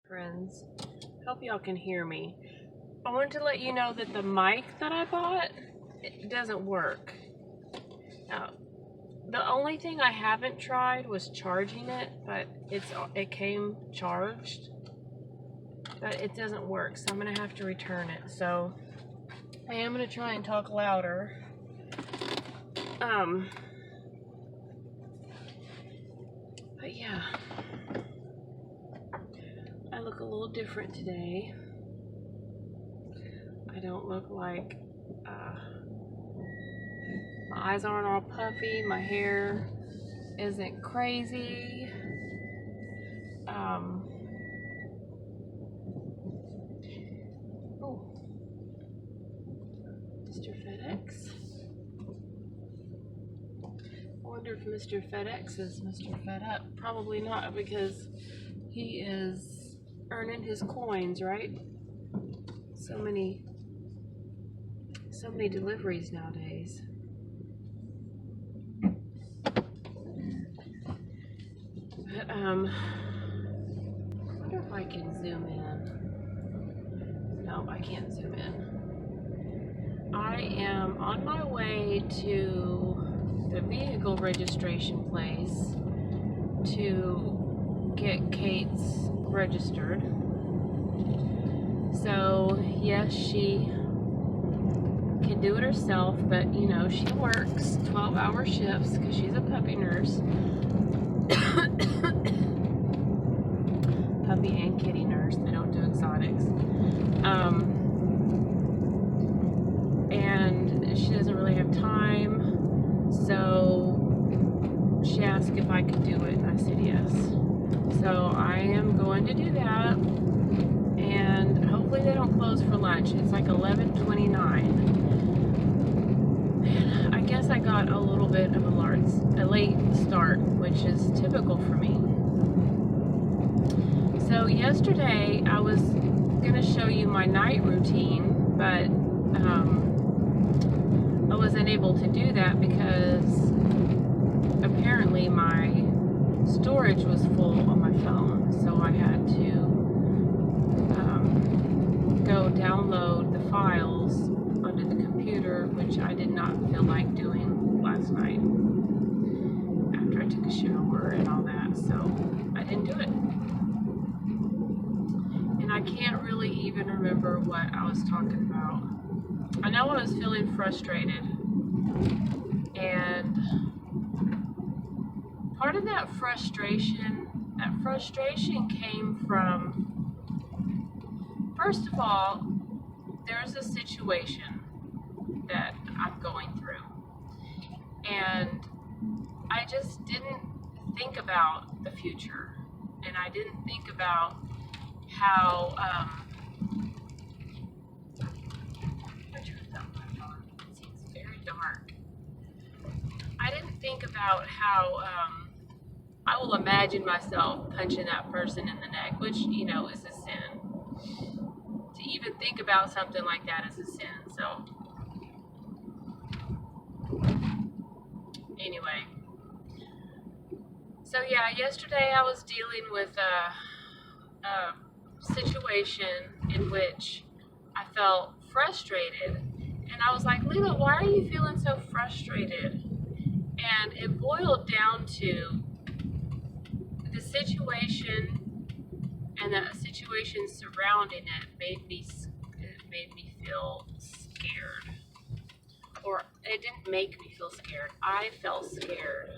friends. Hope y'all can hear me. I wanted to let you know that the mic that I bought, it doesn't work. Now, the only thing I haven't tried was charging it, but it came charged, but it doesn't work, so I'm gonna have to return it. So I am gonna try and talk louder. But yeah, I look a little different today. I don't look like, my eyes aren't all puffy, my hair isn't crazy. Oh, Mr. FedEx. I wonder if Mr. FedEx is Mr. Fed Up. Probably not, because he is earning his coins, right? So many deliveries nowadays. But I wonder if I can zoom in. No, I can't zoom in. I am on my way to the vehicle registration place to get Kate's registered. So yes, she can do it herself, but you know, she works 12-hour shifts because she's a puppy nurse. Puppy and kitty nurse. They don't do exotics. And she doesn't really have time, so she asked if I could do it, and I said yes. So I am going to do that, and hopefully they don't close for lunch. It's like 11:29. And I guess I got a little bit of a late start, which is typical for me. So yesterday I was gonna show you my night routine, but I wasn't able to do that because apparently my storage was full on my phone, so I had to go download the files onto the computer, which I did not feel like doing last night after I took a shower and all that, so I didn't do it. And I can't really even remember what I was talking about. I know I was feeling frustrated, and part of that frustration came from, first of all, there's a situation that I'm going through, and I just didn't think about the future, and I didn't think about how, it seems very dark. I didn't think about how, I will imagine myself punching that person in the neck, which, you know, is a sin. To even think about something like that is a sin, so. Anyway. So yeah, yesterday I was dealing with a situation in which I felt frustrated, and I was like, Leila, why are you feeling so frustrated? And it boiled down to the situation, and the situation surrounding it made me feel scared. Or it didn't make me feel scared. I felt scared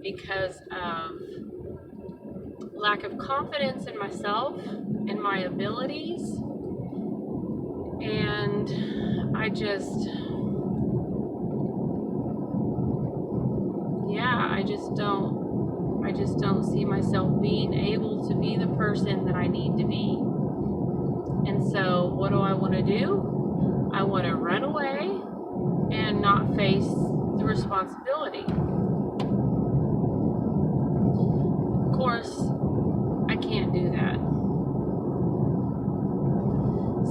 because of lack of confidence in myself and my abilities, and I just don't see myself being able to be the person that I need to be. And so what do I want to do? I want to run away and not face the responsibility. Of course, I can't do that.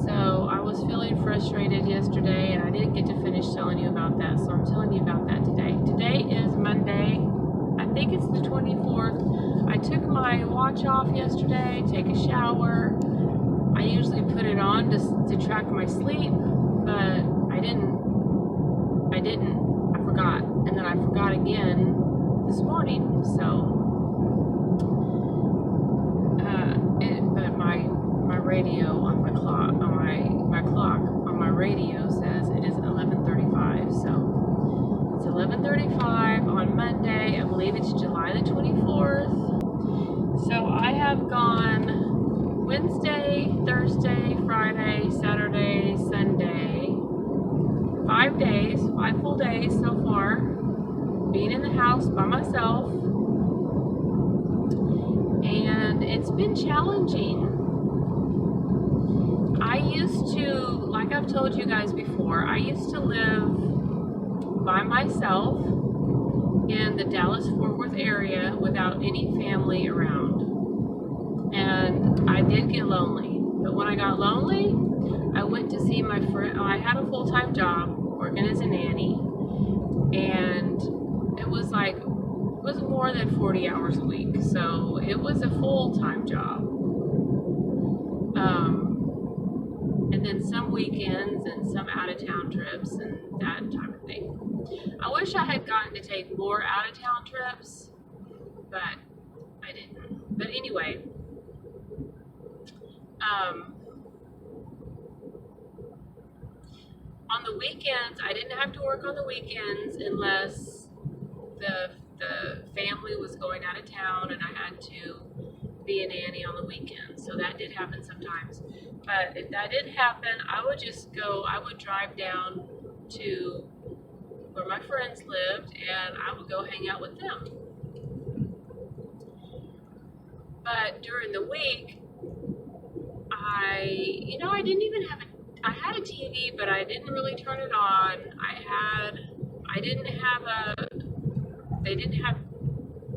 So I was feeling frustrated yesterday, and I didn't get to finish telling you about that, so I'm telling you about that today. Today is Monday. I think it's the 24th. I took my watch off yesterday, take a shower. I usually put it on to track my sleep, but I didn't. I forgot. And then I forgot again this morning. So, but my radio on my clock, my clock on my radio says it is 11:35. So it's 11:35 on Monday. I believe it's July the 24th. So I have gone Wednesday, Thursday, Friday, Saturday, Sunday, 5 days, 5 full days so far, being in the house by myself, and it's been challenging. I used to, like I've told you guys before, I used to live by myself in the Dallas-Fort Worth area without any family around. And I did get lonely. But when I got lonely, I went to see my friend. I had a full-time job working as a nanny. And it was more than 40 hours a week. So it was a full-time job. And then some weekends and some out-of-town trips and that type of thing. I wish I had gotten to take more out-of-town trips, but I didn't. But anyway, on the weekends, I didn't have to work on the weekends unless the family was going out of town and I had to be a nanny on the weekends. So that did happen sometimes. But if that didn't happen, I would drive down to where my friends lived and I would go hang out with them. But during the week, I didn't even have I had a TV, but I didn't really turn it on.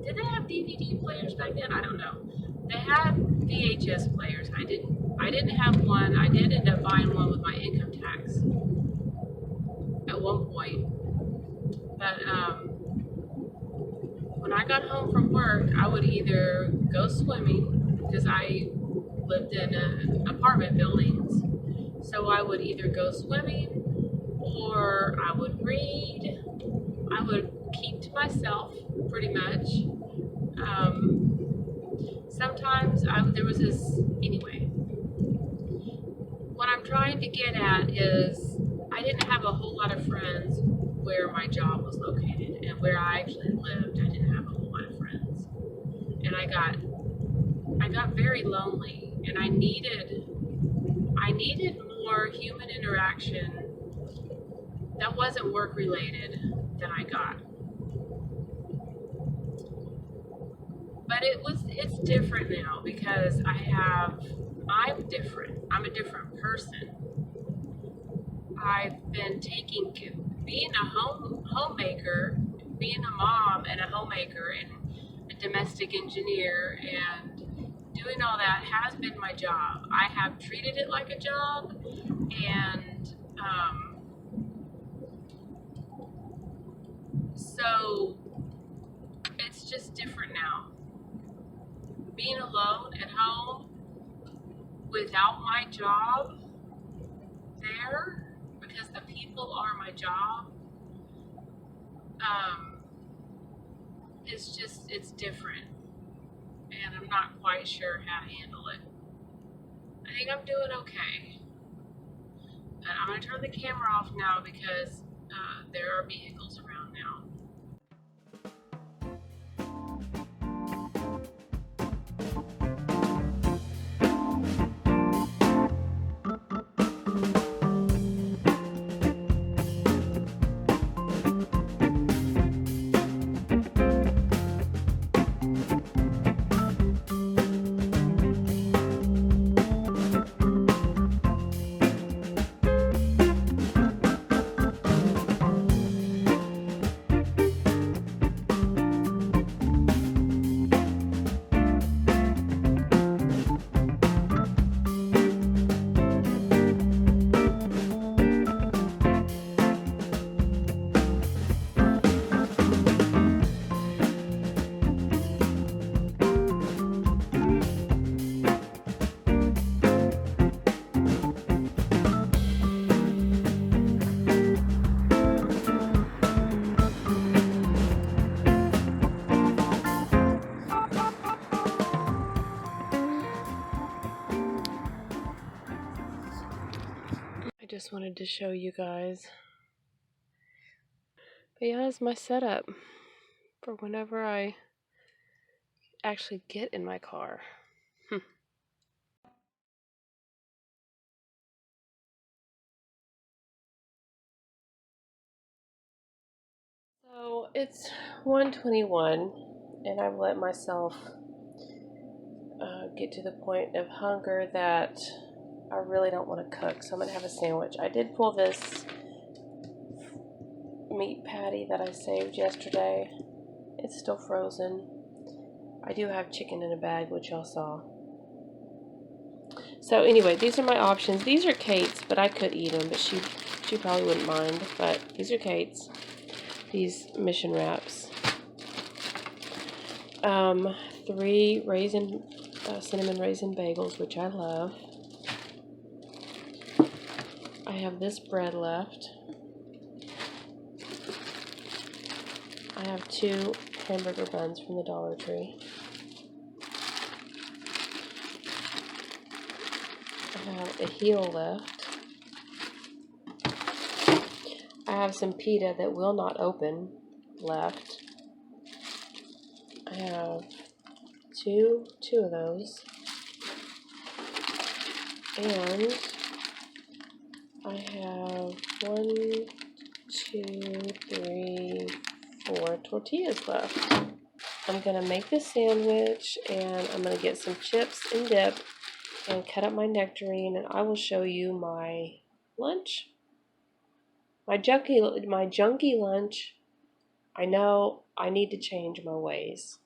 Did they have DVD players back then? I don't know. They had VHS players. I didn't have one. I did end up buying one with my income tax at one point. But when I got home from work, I would either go swimming, because I lived in apartment buildings. So I would either go swimming or I would read. I would keep to myself pretty much. Sometimes anyway. What I'm trying to get at is I didn't have a whole lot of friends where my job was located, and where I actually lived, I didn't have a whole lot of friends. And I got very lonely, and I needed more human interaction that wasn't work related than I got. But it's different now because I'm different. I'm a different person. I've been being a homemaker, being a mom and a homemaker and a domestic engineer and doing all that has been my job. I have treated it like a job, and so it's just different now. Being alone at home without my job there, because the people are my job, it's different. And I'm not quite sure how to handle it. I think I'm doing okay. But I'm going to turn the camera off now because there are vehicles around now. just wanted to show you guys. But yeah, that's my setup for whenever I actually get in my car. So it's 1:21 and I've let myself get to the point of hunger that I really don't want to cook, so I'm going to have a sandwich. I did pull this meat patty that I saved yesterday. It's still frozen. I do have chicken in a bag, which y'all saw. So anyway, these are my options. These are Kate's, but I could eat them, but she probably wouldn't mind. But these are Kate's. These mission wraps. 3 cinnamon raisin bagels, which I love. I have this bread left. I have 2 hamburger buns from the Dollar Tree. I have a heel left. I have some pita that will not open left. I have two of those. And I have 1, 2, 3, 4 tortillas left. I'm going to make this sandwich, and I'm going to get some chips and dip and cut up my nectarine, and I will show you my lunch. My junky lunch. I know I need to change my ways.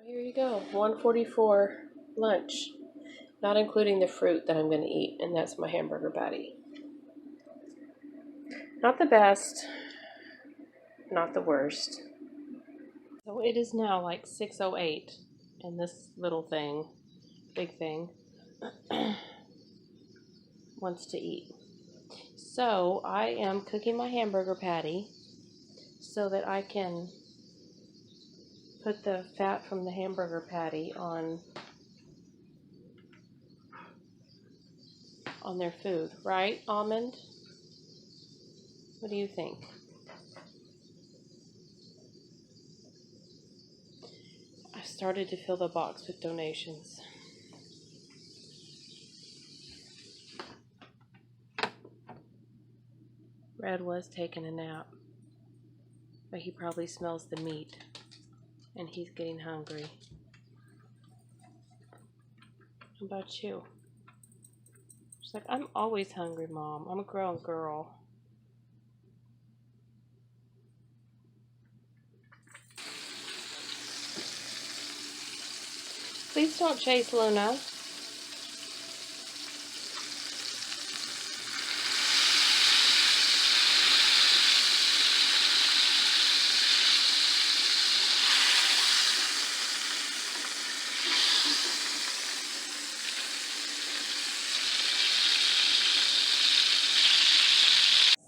Here you go, 1:44 lunch, not including the fruit that I'm going to eat, and that's my hamburger patty. Not the best, not the worst. So it is now like 6:08, and this little thing, big thing, wants to eat. So I am cooking my hamburger patty so that I can put the fat from the hamburger patty on their food, right, Almond? What do you think? I started to fill the box with donations. Red was taking a nap, but he probably smells the meat and he's getting hungry. How about you? She's like, I'm always hungry, Mom. I'm a grown girl. Please don't chase Luna.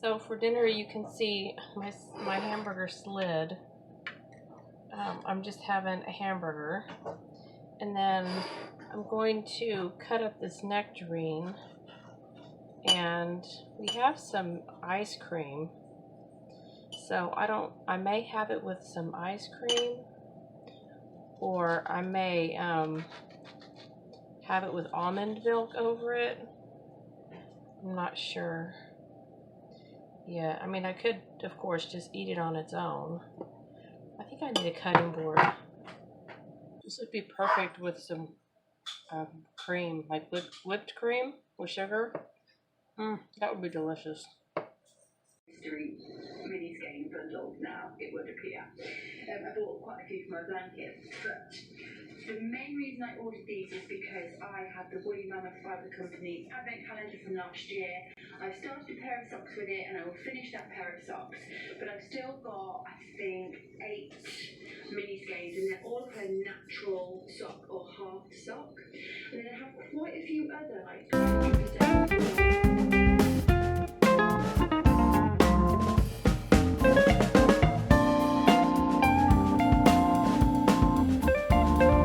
So for dinner, you can see my hamburger slid. I'm just having a hamburger, and then I'm going to cut up this nectarine, and we have some ice cream. So I may have it with some ice cream, or I may have it with almond milk over it. I'm not sure. Yeah, I mean, I could, of course, just eat it on its own. I think I need a cutting board. This would be perfect with some cream, like whipped cream with sugar. That would be delicious. Mini skein bundle now, it would appear. I bought quite a few for my blankets, but the main reason I ordered these is because I have the Woolly Mammoth Fibre Company advent calendar from last year. I've started a pair of socks with it, and I will finish that pair of socks, but I've still got, I think, 8 mini skeins, and they're all kind of natural sock or half sock, and then I have quite a few other like